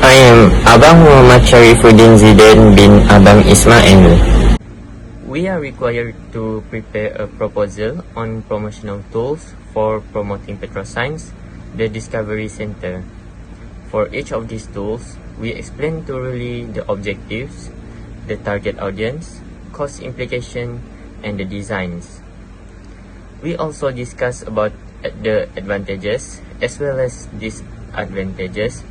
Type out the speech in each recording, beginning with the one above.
I am Abang Muhammad Sharifuddin Zidane bin Abang Ismail. We are required to prepare a proposal on promotional tools for promoting petroscience, the Discovery Center. For each of these tools, we explain thoroughly the objectives, the target audience, cost implication, and the designs. We also discuss about the advantages as well as disadvantages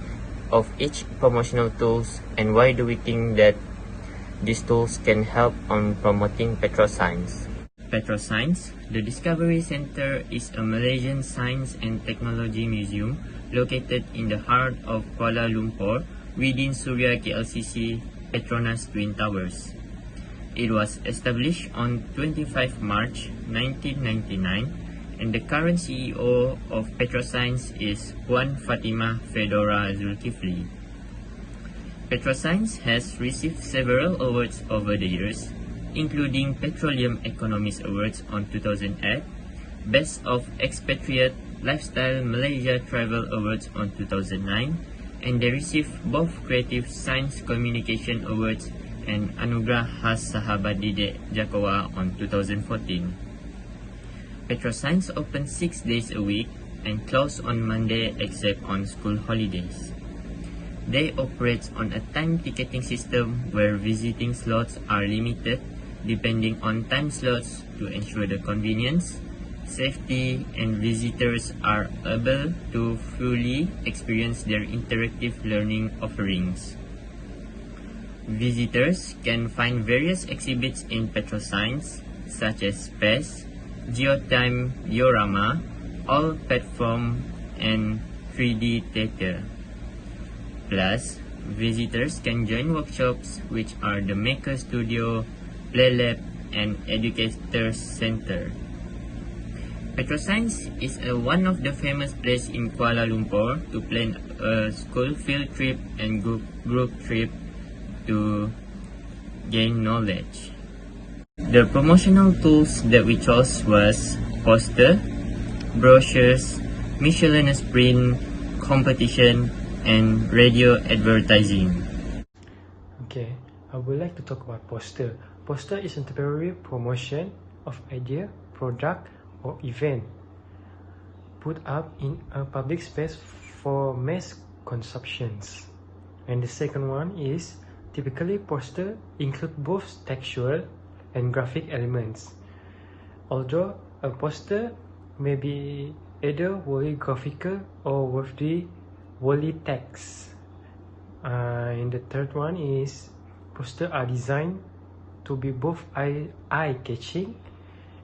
of each promotional tools and why do we think that these tools can help on promoting petroscience. Petroscience, the Discovery Center, is a Malaysian science and technology museum located in the heart of Kuala Lumpur within Suria KLCC Petronas Twin Towers. It was established on 25 March 1999 and the current CEO of Petroscience is Puan Fatimah Fedora Zulkifli. Petroscience has received several awards over the years, including Petroleum Economist Awards on 2008, Best of Expatriate Lifestyle Malaysia Travel Awards on 2009, and they received both Creative Science Communication Awards and Anugerah Khas Sahabat Didik Jakawa on 2014. Petroscience opens 6 days a week and close on Monday except on school holidays. They operate on a time ticketing system where visiting slots are limited depending on time slots to ensure the convenience, safety, and visitors are able to fully experience their interactive learning offerings. Visitors can find various exhibits in Petroscience such as Space, Geotime Diorama, All Platform, and 3D Theater. Plus, visitors can join workshops which are the Maker Studio, Play Lab, and Educator Center. Petroscience is one of the famous places in Kuala Lumpur to plan a school field trip and group trip to gain knowledge. The promotional tools that we chose was poster, brochures, miscellaneous print, competition, and radio advertising. Okay, I would like to talk about poster. Poster is a temporary promotion of idea, product, or event put up in a public space for mass consumptions. And the second one is typically poster include both textual and graphic elements. Although a poster may be either wholly graphical or wholly text. And the third one is posters are designed to be both eye-catching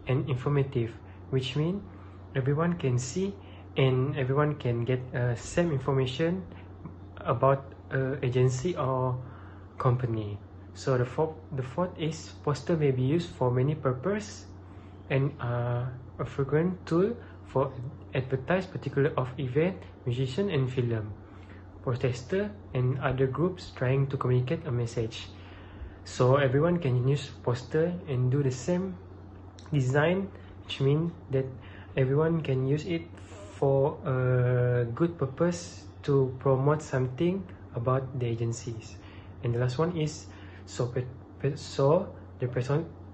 and informative, which means everyone can see and everyone can get same information about agency or company. So the fourth is poster may be used for many purposes and a frequent tool for advertise particular of event, musician, and film, protester, and other groups trying to communicate a message. So everyone can use poster and do the same design, which means that everyone can use it for a good purpose to promote something about the agencies. And the last one is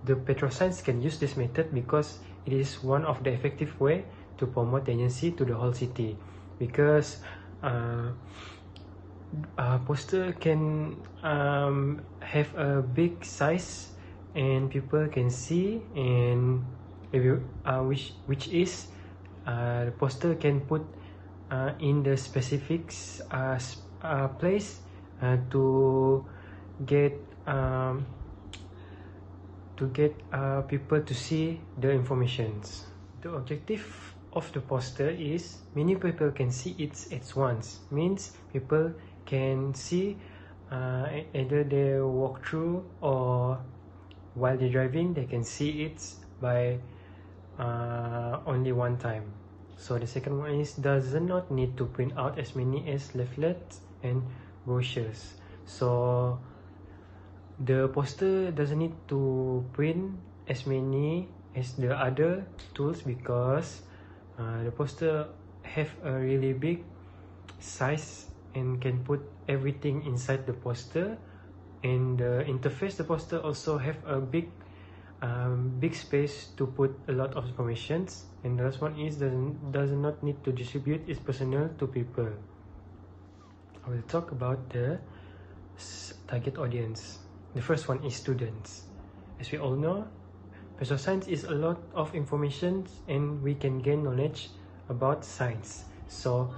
the Petroscience can use this method because it is one of the effective way to promote the agency to the whole city, because poster can have a big size and people can see, and which is the poster can put in the specific place to get people to see the informations. The objective of the poster is many people can see it at once. Means people can see either they walk through or while they're driving they can see it by only one time. So the second one is does not need to print out as many as leaflets and brochures. So the poster doesn't need to print as many as the other tools because the poster have a really big size and can put everything inside the poster. And the interface, the poster also have a big space to put a lot of informations. And the last one is does not need to distribute its personnel to people. I will talk about the target audience. The first one is students. As we all know, Petrol Science is a lot of information and we can gain knowledge about science. So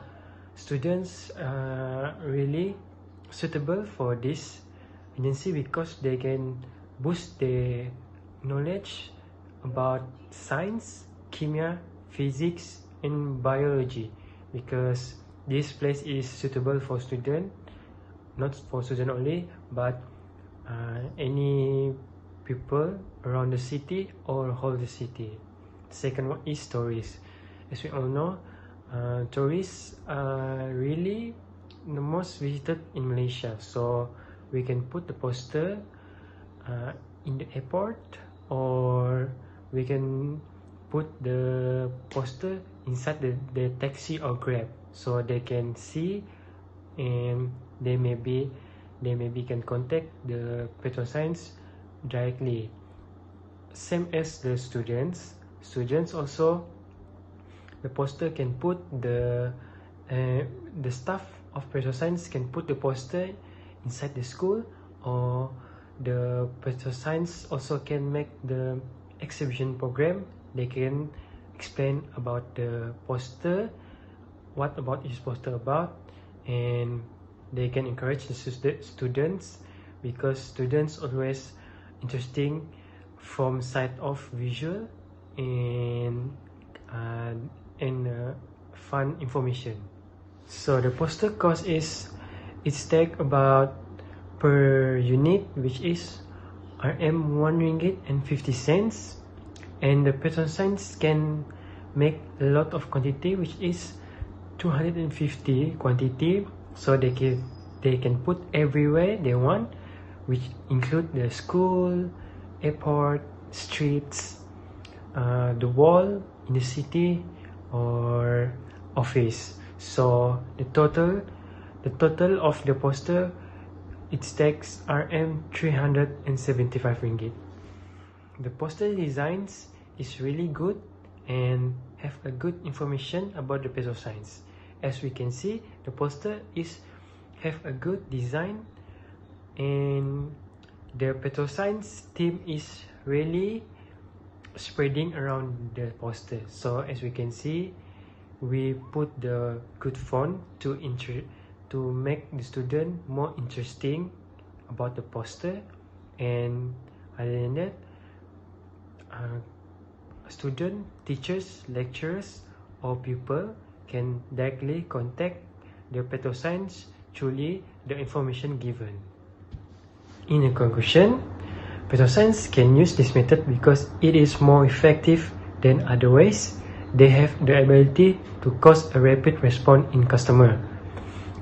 students are really suitable for this agency because they can boost their knowledge about science, chemia, physics and biology, because this place is suitable for students, not for students only, but any people around the city or whole the city. The second one is tourists. As we all know, tourists are really the most visited in Malaysia, so we can put the poster in the airport, or we can put the poster inside the taxi or Grab, so they can see and they maybe can contact the Petrol Science directly. Same as the students also, the poster can put the staff of Petrol Science can put the poster inside the school, or the Petrol Science also can make the exhibition program. They can explain about the poster, what about is poster about, and they can encourage the students, because students always interesting from side of visual and fun information. So the poster cost is, it's take about per unit, which is RM 1 ringgit and 50 cents, and the Petrol Science can make a lot of quantity, which is 250 quantity, so they can put everywhere they want, which include the school, airport, streets, the wall in the city or office. So the total of the poster, it takes RM 375 ringgit. The poster designs is really good and have a good information about the Petrol Science. As we can see, the poster have a good design, and the Petrol Science team is really spreading around the poster. So as we can see, we put the good font to make the student more interesting about the poster. And other than that, student, teachers, lecturers or people can directly contact the Petrol Science through the information given. In conclusion, Petrol Science can use this method because it is more effective than other ways. They have the ability to cause a rapid response in customer.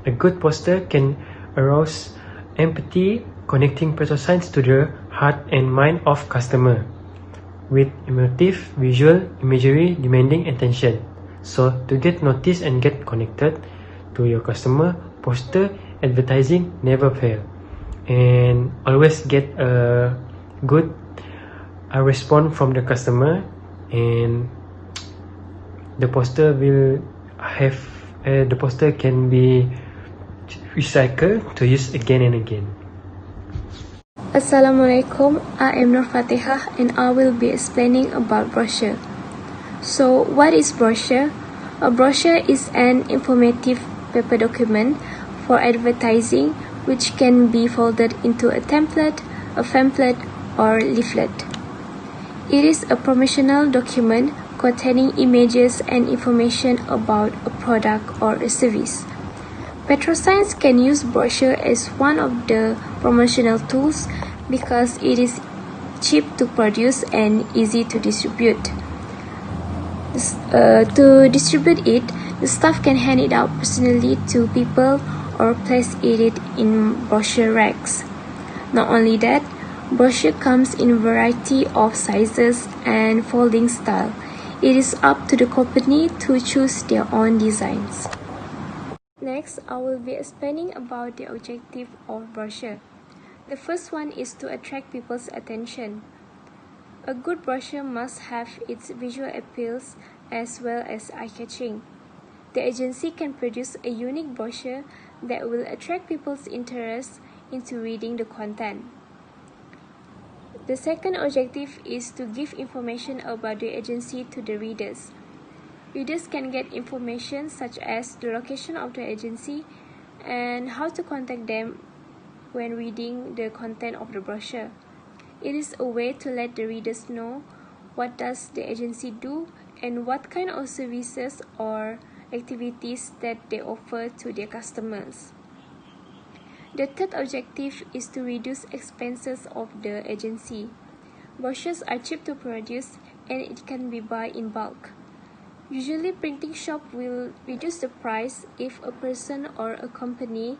A good poster can arouse empathy, connecting Petrol Science to the heart and mind of customer, with emotive visual imagery demanding attention. So to get noticed and get connected to your customer, poster advertising never fail, and always get a good response from the customer, and the poster will have the poster can be recycled to use again and again. Assalamualaikum, I am Nur Fatihah and I will be explaining about brochure. So what is brochure? A brochure is an informative paper document for advertising which can be folded into a template, a pamphlet or leaflet. It is a promotional document containing images and information about a product or a service. Petrol Science can use brochure as one of the promotional tools because it is cheap to produce and easy to distribute. To distribute it, the staff can hand it out personally to people or place it in brochure racks. Not only that, brochure comes in a variety of sizes and folding style. It is up to the company to choose their own designs. Next, I will be explaining about the objective of brochure. The first one is to attract people's attention. A good brochure must have its visual appeals as well as eye-catching. The agency can produce a unique brochure that will attract people's interest into reading the content. The second objective is to give information about the agency to the readers. Readers can get information such as the location of the agency and how to contact them when reading the content of the brochure. It is a way to let the readers know what does the agency do and what kind of services or activities that they offer to their customers. The third objective is to reduce expenses of the agency. Brochures are cheap to produce and it can be bought in bulk. Usually, printing shop will reduce the price if a person or a company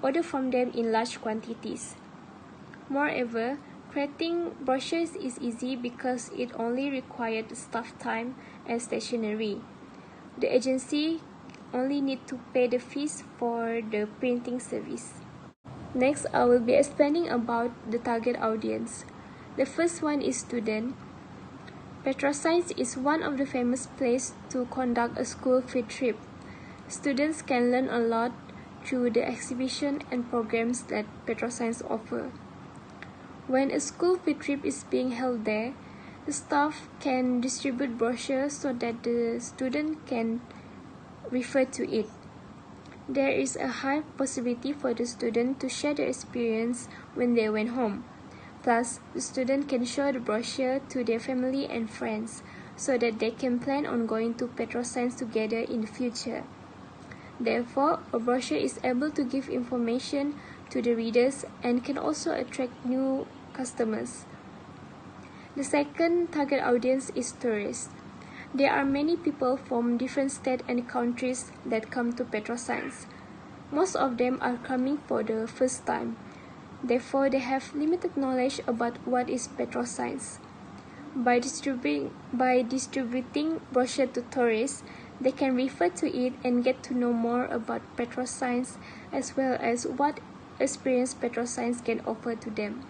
order from them in large quantities. Moreover, creating brochures is easy because it only required staff time and stationery. The agency only need to pay the fees for the printing service. Next, I will be explaining about the target audience. The first one is student. PetroScience is one of the famous places to conduct a school field trip. Students can learn a lot through the exhibition and programs that PetroScience offer. When a school field trip is being held there, the staff can distribute brochures so that the student can refer to it. There is a high possibility for the student to share their experience when they went home. Plus, the student can show the brochure to their family and friends so that they can plan on going to PetroScience together in the future. Therefore, a brochure is able to give information to the readers and can also attract new customers. The second target audience is tourists. There are many people from different states and countries that come to PetroScience. Most of them are coming for the first time. Therefore, they have limited knowledge about what is PetroScience. By distributing brochure to tourists, they can refer to it and get to know more about PetroScience as well as what experience PetroScience can offer to them.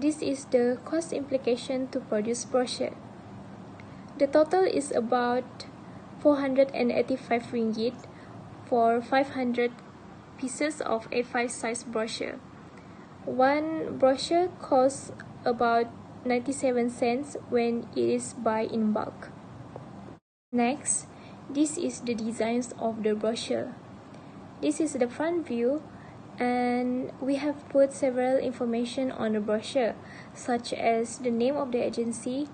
This is the cost implication to produce brochure. The total is about 485 ringgit for 500 pieces of A5 size brochure. One brochure costs about 97 cents when it is buy in bulk. Next, this is the designs of the brochure. This is the front view, and we have put several information on the brochure, such as the name of the agency,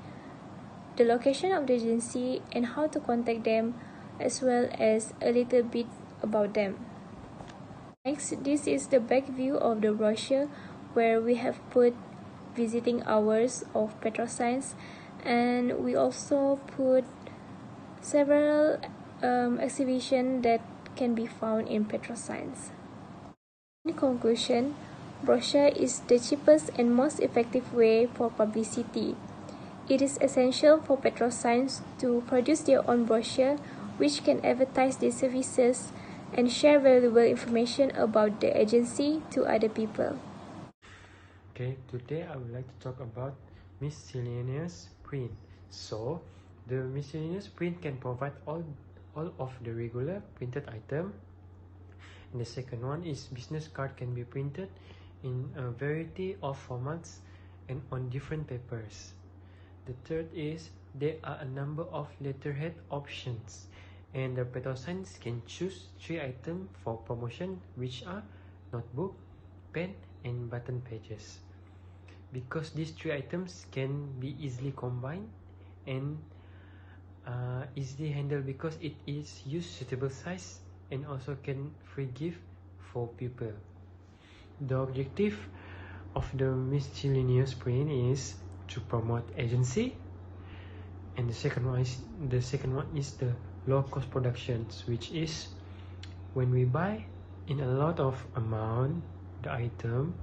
the location of the agency, and how to contact them, as well as a little bit about them. Next, this is the back view of the brochure, where we have put visiting hours of PetroScience, and we also put several exhibitions that can be found in PetroScience. In conclusion, brochure is the cheapest and most effective way for publicity. It is essential for PetroScience to produce their own brochure, which can advertise their services and share valuable information about the agency to other people. Okay, today I would like to talk about miscellaneous print. So, the miscellaneous print can provide all of the regular printed item. And the second one is business card can be printed in a variety of formats and on different papers. The third is there are a number of letterhead options, and the PetroScience can choose 3 items for promotion, which are notebook, pen, and button pages. Because these 3 items can be easily combined and easily handled because it is use suitable size and also can free gift for people. The objective of the miscellaneous print is to promote agency, and the second one is the low cost productions, which is when we buy in a lot of amount the item,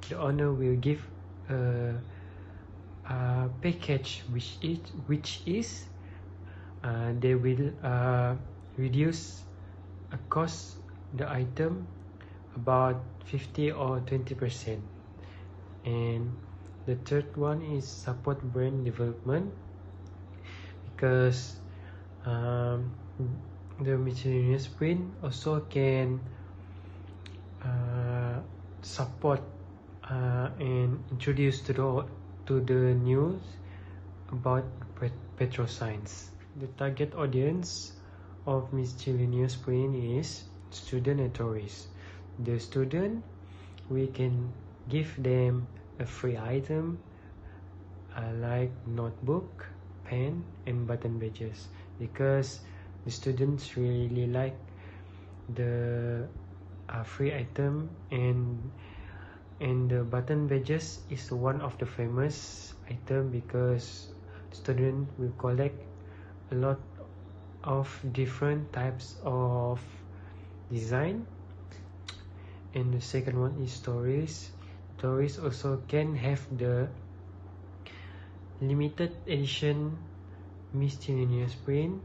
the owner will give a package which is they will reduce cost the item about 50 or 20%. And the third one is support brand development, because the miscellaneous print also can support and introduce to the news about petroscience. The target audience of miscellaneous print is student and tourists. The student, we can give them a free item like notebook, pen and button badges, because the students really like the free item, and the button badges is one of the famous item because student will collect a lot of different types of design. And the second one is stories. Tourists also can have the limited edition miscellaneous print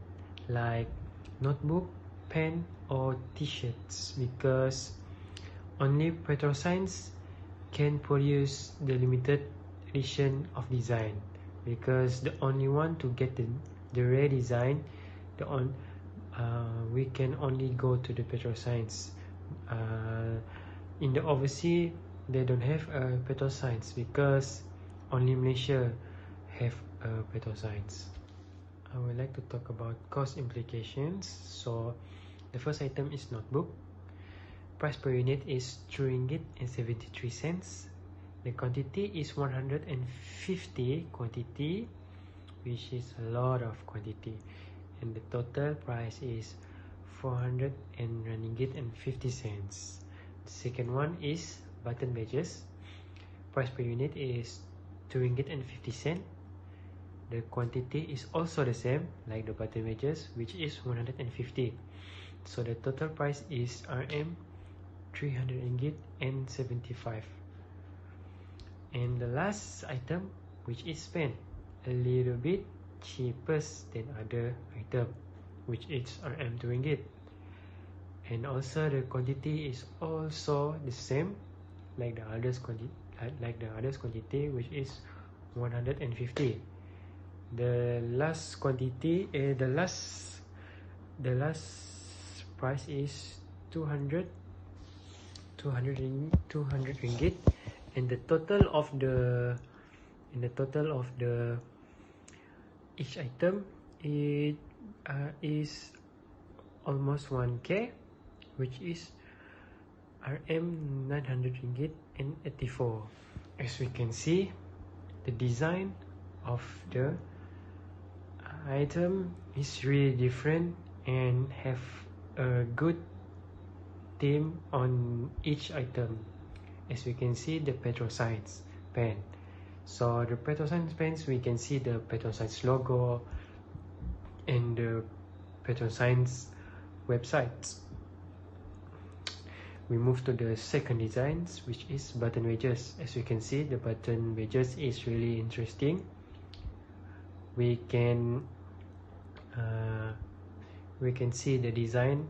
like notebook, pen or t-shirts, because only petroscience can produce the limited edition of design, because the only one to get the rare design, we can only go to the petroscience. In the overseas they don't have a petroscience because only Malaysia have a petroscience. I would like to talk about cost implications. So the first item is notebook. Price per unit is RM2.73. The quantity is 150 quantity, which is a lot of quantity, and the total price is RM400.50. The second one is button badges. Price per unit is RM2.50. The quantity is also the same like the button badges, which is 150. So the total price is RM300.75. And the last item, which is pen, a little bit cheaper than other item, which is RM2. And also the quantity is also the same like the others quantity, which is 150. The last quantity, the last price is 200 ringgit, and the total of the each item is almost 1k, which is RM900.84. As we can see, the design of the item is really different and have a good theme on each item. As we can see, the petroscience pen. So the petroscience pens, we can see the petroscience logo and the petroscience websites. We move to the second designs, which is button badges. As we can see, the button badges is really interesting. We can see the design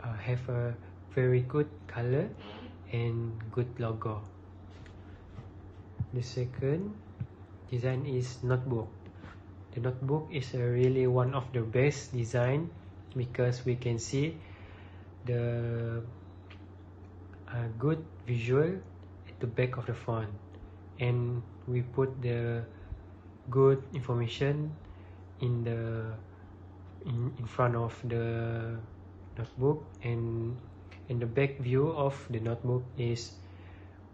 have a very good color and good logo. The second design is notebook. The notebook is really one of the best design because we can see the good visual at the back of the font, and we put the good information in front of the notebook, and the back view of the notebook is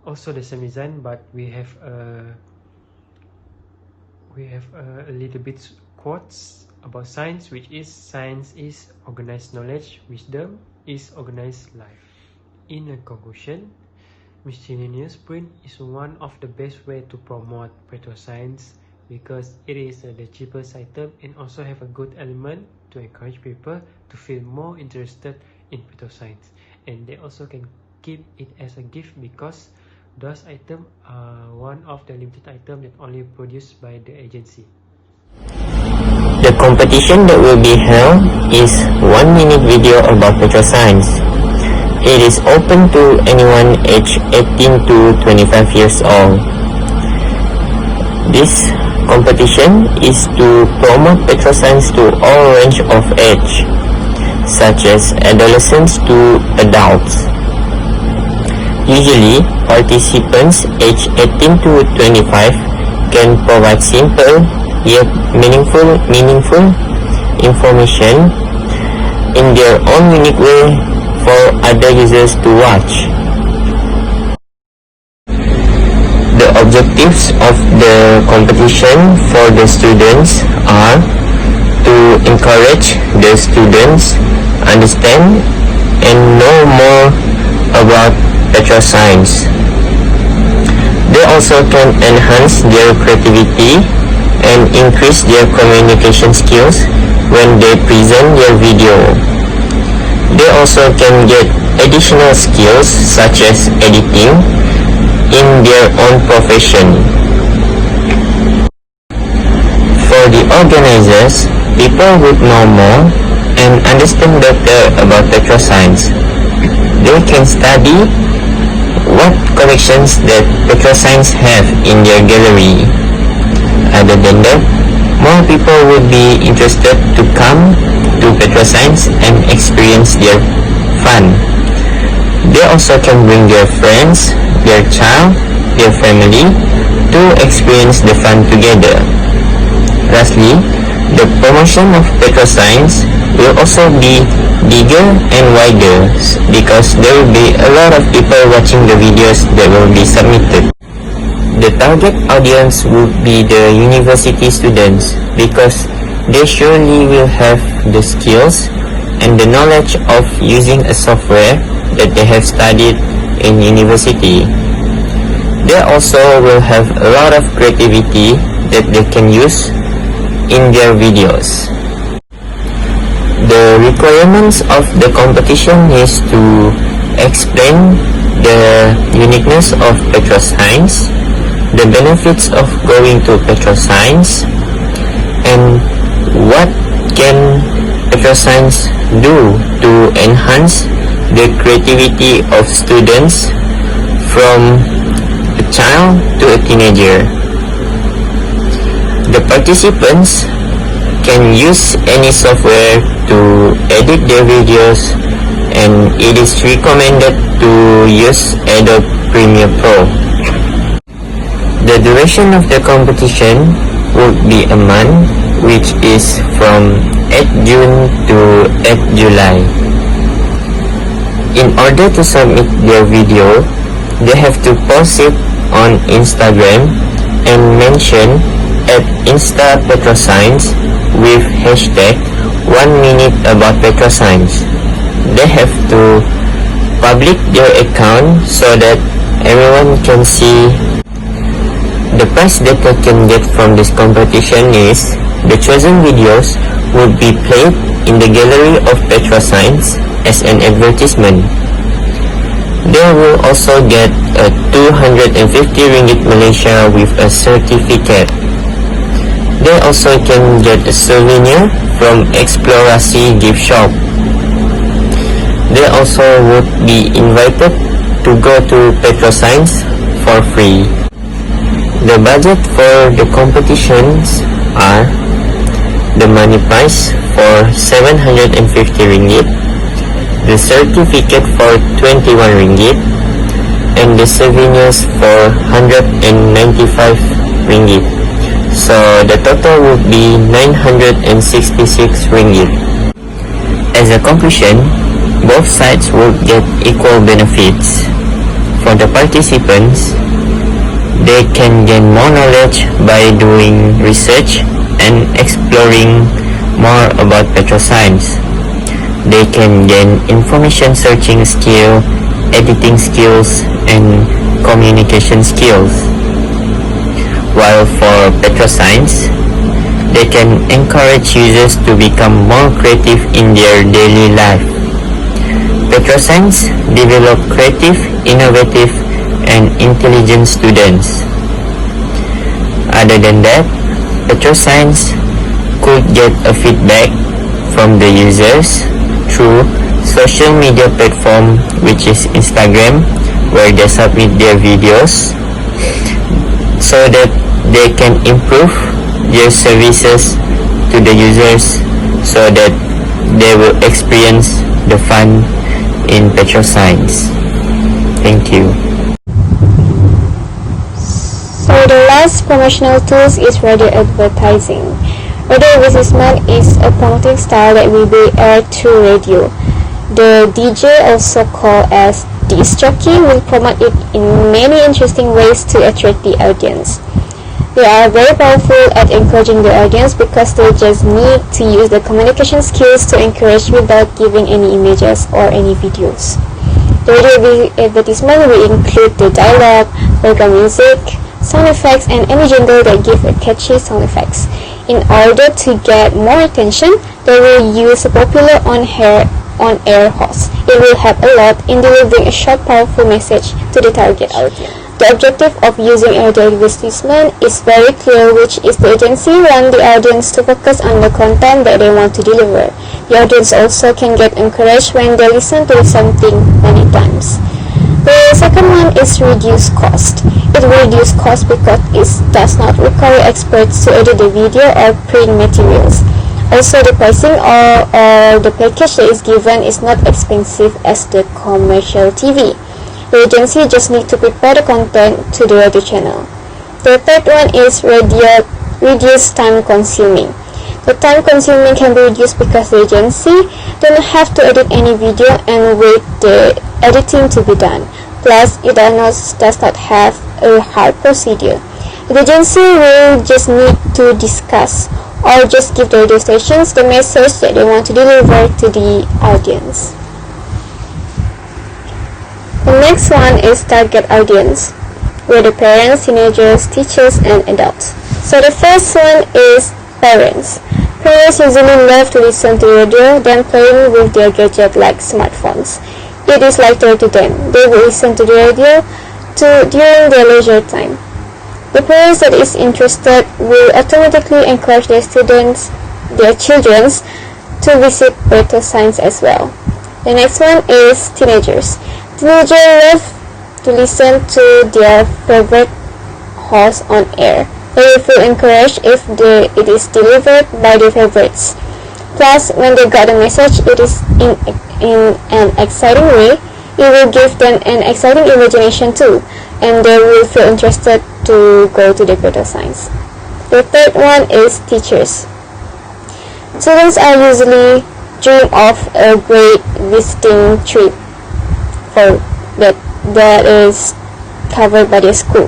also the same design, but we have a little bit quotes about science, which is science is organized knowledge, wisdom is organized life. In a conclusion, miscellaneous print is one of the best way to promote petroscience because it is the cheapest item and also have a good element to encourage people to feel more interested in petroscience, and they also can keep it as a gift because those items are one of the limited items that only produced by the agency. The competition that will be held is 1-minute video about petroscience. It is open to anyone aged 18 to 25 years old. This competition is to promote petroscience to all range of age, such as adolescents to adults. Usually, participants aged 18 to 25 can provide simple yet meaningful information in their own unique way for other users to watch. The objectives of the competition for the students are to encourage the students understand and know more about petroscience. They also can enhance their creativity and increase their communication skills when they present their video. They also can get additional skills such as editing in their own profession. For the organizers, people would know more and understand better about petroscience. They can study what collections that petroscience have in their gallery. Other than that, more people would be interested to come to petroscience and experience their fun. They also can bring their friends, their child, their family to experience the fun together. Lastly, the promotion of petroscience will also be bigger and wider because there will be a lot of people watching the videos that will be submitted. The target audience would be the university students because they surely will have the skills and the knowledge of using a software that they have studied in university. They also will have a lot of creativity that they can use in their videos. The requirements of the competition is to explain the uniqueness of petroscience, the benefits of going to petroscience, and what can petroscience do to enhance the creativity of students from a child to a teenager. The participants can use any software to edit their videos, and it is recommended to use Adobe Premiere Pro. The duration of the competition would be a month, which is from 8 June to 8 July. In order to submit their video, they have to post it on Instagram and mention at @InstaPetroscience with hashtag 1minute about petroscience. They have to public their account so that everyone can see. The prize that they can get from this competition is the chosen videos would be played in the gallery of petroscience as an advertisement. They will also get a 250 ringgit Malaysia with a certificate. They also can get a souvenir from Explorasi gift shop. They also would be invited to go to petroscience for free. The budget for the competitions are the money prize for 750 ringgit, the certificate for 21 ringgit, and the souvenirs for 195 ringgit. So the total would be 966 ringgit. As a conclusion, both sides would get equal benefits. For the participants, they can gain more knowledge by doing research and exploring more about petroscience. They can gain information searching skill, editing skills, and communication skills. While for petroscience, they can encourage users to become more creative in their daily life. Petroscience develop creative, innovative, and intelligent students. Other than that, petroscience could get a feedback from the users through social media platform, which is Instagram, where they submit their videos so that they can improve their services to the users so that they will experience the fun in petroscience. Thank you. So the last promotional tools is radio advertising. Radio advertisement is a promoting style that will be aired through radio. The DJ, also called as disc jockey, will promote it in many interesting ways to attract the audience. They are very powerful at encouraging the audience because they just need to use the communication skills to encourage without giving any images or any videos. The radio advertisement will include the dialogue, background music, sound effects, and any jingle that give a catchy sound effects. In order to get more attention, they will use a popular on-air host. It will help a lot in delivering a short, powerful message to the target audience. The objective of using radio advertisement is very clear, which is the agency want the audience to focus on the content that they want to deliver. The audience also can get encouraged when they listen to something many times. The second one is reduce cost. It will reduce cost because it does not require experts to edit the video or print materials. Also, the pricing or the package that is given is not expensive as the commercial TV. The agency just need to prepare the content to the radio channel. The third one is reduce time consuming. The time consuming can be reduced because the agency don't have to edit any video and wait the editing to be done. Plus, it does not have a hard procedure. The agency will just need to discuss or just give the radio stations the message that they want to deliver to the audience. The next one is target audience, where the parents, teenagers, teachers, and adults. So the first one is parents. Parents usually love to listen to radio than playing with their gadget like smartphones. It is lighter to them. They will listen to the radio during their leisure time. The parents that is interested will automatically encourage their children to visit petroscience as well. The next one is teenagers. Teenagers love to listen to their favorite host on air. They will feel encouraged if it is delivered by their favorites. Plus, when they got a message, it is in an exciting way. It will give them an exciting imagination too, and they will feel interested to go to the petroscience. The third one is teachers. Students are usually dream of a great visiting trip that is covered by their school.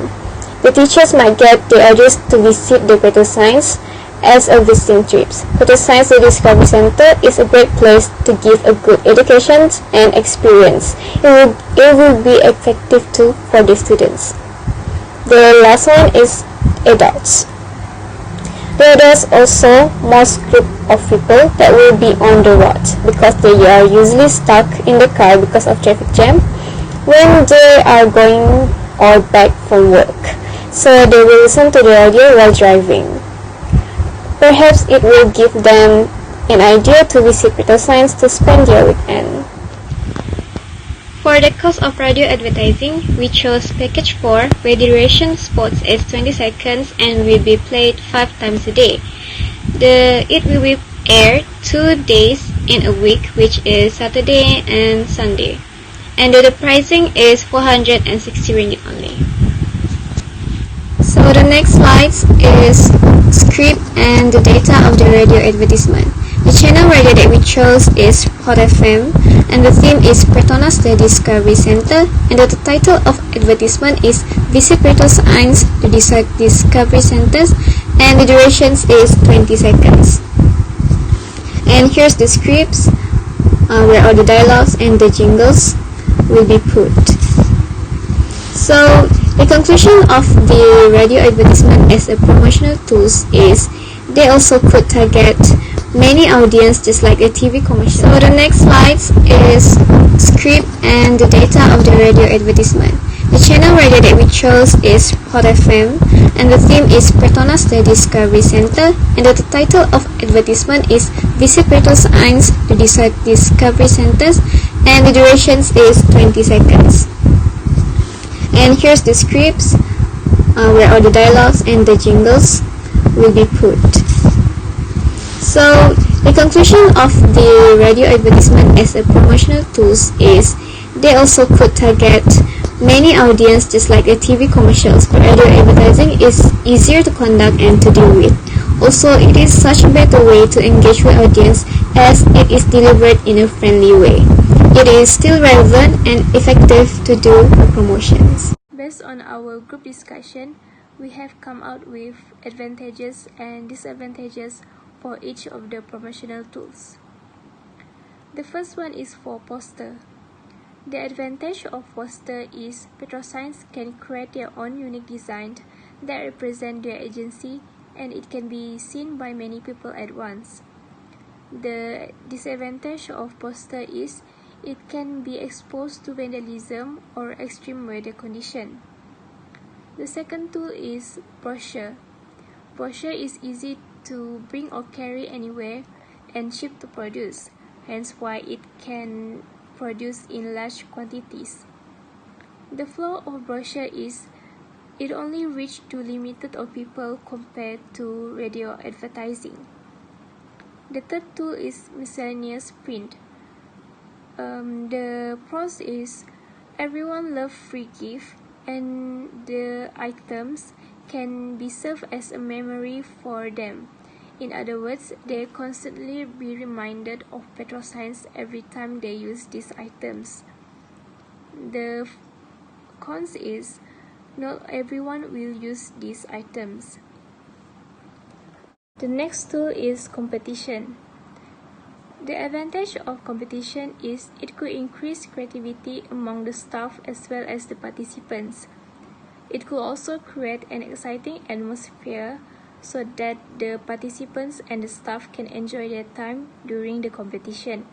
The teachers might get the audience to visit the petroscience as a visiting trips. Petroscience Discovery Center is a great place to give a good education and experience. It will be effective too for the students. The last one is adults. The adults also most group of people that will be on the road because they are usually stuck in the car because of traffic jam when they are going or back from work. So they will listen to the radio while driving. Perhaps it will give them an idea to visit petroscience to spend their weekend. For the cost of radio advertising, we chose package 4, where the duration spots is 20 seconds and will be played 5 times a day. It will be aired 2 days in a week, which is Saturday and Sunday. And the pricing is 460 ringgit only. So the next slide is script and the data of the radio advertisement. The channel radio that we chose is Hot FM, and the theme is Petronas the Discovery Center, and the title of advertisement is Visit petroscience the Discovery Centers, and the duration is 20 seconds. And here's the scripts where all the dialogues and the jingles will be put. So the conclusion of the radio advertisement as a promotional tools is they also could target many audience just like a TV commercial. So the next slide is script and the data of the radio advertisement. The channel radio that we chose is Hot FM, and the theme is Petronas the Discovery Center, and the title of advertisement is Visit Petronas the Discovery Centers, and the duration is 20 seconds. And here's the scripts, where all the dialogues and the jingles will be put. So, the conclusion of the radio advertisement as a promotional tools is they also could target many audience just like the TV commercials, but radio advertising is easier to conduct and to deal with. Also, it is such a better way to engage with audience as it is delivered in a friendly way. It is still relevant and effective to do promotions. Based on our group discussion, we have come out with advantages and disadvantages for each of the promotional tools. The first one is for poster. The advantage of poster is Petroscience can create their own unique design that represent their agency, and it can be seen by many people at once. The disadvantage of poster is it can be exposed to vandalism or extreme weather condition. The second tool is brochure. Brochure is easy to bring or carry anywhere and cheap to produce, hence why it can produce in large quantities. The flaw of brochure is it only reaches to limited of people compared to radio advertising. The third tool is miscellaneous print. The pros is everyone loves free gift, and the items can be served as a memory for them. In other words, they constantly be reminded of Petroscience every time they use these items. The cons is not everyone will use these items. The next tool is competition. The advantage of competition is it could increase creativity among the staff as well as the participants. It could also create an exciting atmosphere so that the participants and the staff can enjoy their time during the competition.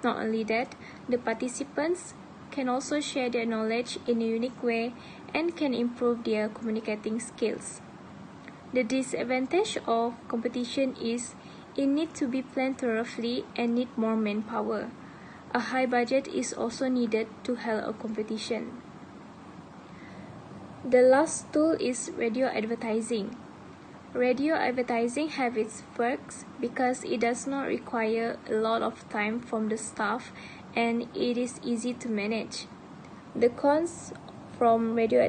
Not only that, the participants can also share their knowledge in a unique way and can improve their communicating skills. The disadvantage of competition is it needs to be planned thoroughly and need more manpower. A high budget is also needed to hold a competition. The last tool is radio advertising. Radio advertising has its perks because it does not require a lot of time from the staff and it is easy to manage. The cons from radio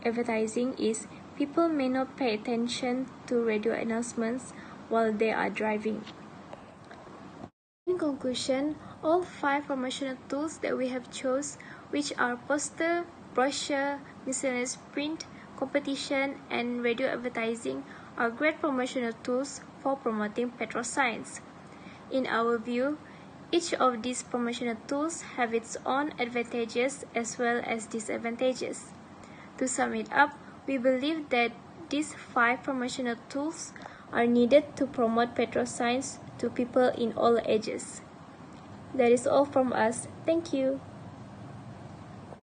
advertising is people may not pay attention to radio announcements while they are driving. In conclusion, all 5 promotional tools that we have chose, which are poster, brochure, miscellaneous print, competition, and radio advertising, are great promotional tools for promoting Petroscience. In our view, each of these promotional tools have its own advantages as well as disadvantages. To sum it up, we believe that these 5 promotional tools are needed to promote Petroscience to people in all ages. That is all from us. Thank you.